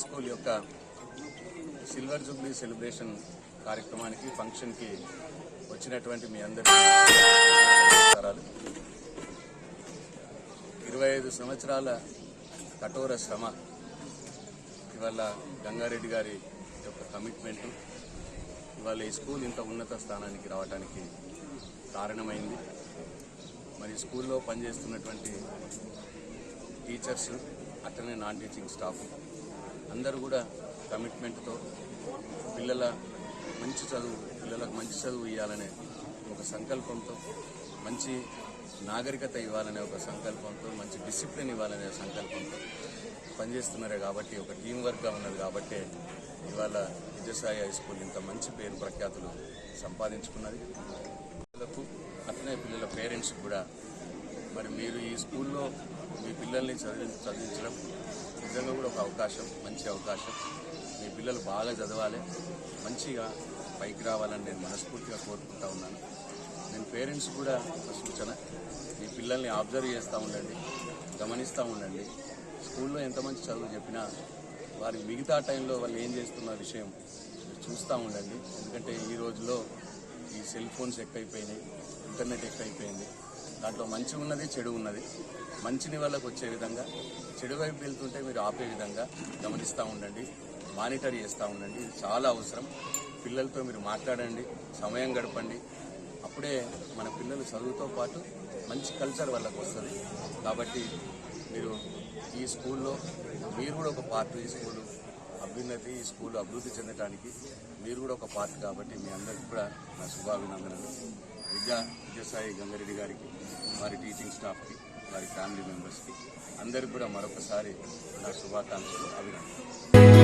School యొక్క silver Jubilee celebration కార్యక్రమానికి ఫంక్షన్కి వచ్చినటువంటి మీ అందరికీ 25 సంవత్సరాల కఠోర శ్రమ ఇవాళ గంగారెడ్డి గారి యొక్క కమిట్మెంటు ఇవాళ ఈ స్కూల్ ఇంత ఉన్నత స్థానానికి రావడానికి కారణమైంది. మరి స్కూల్లో పనిచేస్తున్నటువంటి టీచర్స్ అట్లనే నాన్ టీచింగ్ స్టాఫ్ అందరూ కూడా కమిట్మెంట్తో పిల్లలకు మంచి చదువు ఇవ్వాలనే ఒక సంకల్పంతో, మంచి నాగరికత ఇవ్వాలనే ఒక సంకల్పంతో, మంచి డిసిప్లిన్ ఇవ్వాలనే సంకల్పంతో పనిచేస్తున్నారే కాబట్టి ఒక టీం వర్క్గా ఉన్నది కాబట్టి ఇవాళ విజయసాయి హై స్కూల్ ఇంత మంచి పేరు ప్రఖ్యాతులు సంపాదించుకున్నది. పిల్లలకు అట్లనే పిల్లల పేరెంట్స్ కూడా మరి మీరు ఈ స్కూల్లో మీ పిల్లల్ని చదివించడం నిజంగా కూడా ఒక అవకాశం, మంచి అవకాశం. మీ పిల్లలు బాగా చదవాలి, మంచిగా పైకి రావాలని నేను మనస్ఫూర్తిగా కోరుకుంటా ఉన్నాను. నేను పేరెంట్స్ కూడా ఒక సూచన, మీ పిల్లల్ని అబ్జర్వ్ చేస్తూ ఉండండి, గమనిస్తూ ఉండండి. స్కూల్లో ఎంత మంచి చదువు చెప్పినా వారి మిగతా టైంలో వాళ్ళు ఏం చేస్తున్న విషయం మీరు చూస్తూ ఉండండి. ఎందుకంటే ఈ రోజుల్లో ఈ సెల్ ఫోన్స్ ఎక్కువైపోయినాయి, ఇంటర్నెట్ ఎక్కువైపోయింది. దాంట్లో మంచి ఉన్నది, చెడు ఉన్నది. మంచిని వాళ్ళకు వచ్చే విధంగా, చెడు వైపు వెళ్తుంటే మీరు ఆపే విధంగా గమనిస్తూ ఉండండి, మానిటర్ చేస్తూ ఉండండి. ఇది చాలా అవసరం. పిల్లలతో మీరు మాట్లాడండి, సమయం గడపండి. అప్పుడే మన పిల్లలు చదువుతో పాటు మంచి కల్చర్ వాళ్ళకు వస్తుంది. కాబట్టి మీరు ఈ స్కూల్లో మీరు కూడా ఒక పార్ట్, ఈ స్కూలు అభ్యున్నతి, ఈ స్కూల్ అభివృద్ధి చెందడానికి మీరు కూడా ఒక పార్ట్. కాబట్టి మీ అందరికీ కూడా నా శుభాభినందనలు. విజయసాయి గంగారెడ్డి గారికి, వారి టీచింగ్ స్టాఫ్కి, వారి ఫ్యామిలీ మెంబర్స్కి అందరికీ కూడా మరొకసారి నా శుభాకాంక్షలు, అభినందనలు.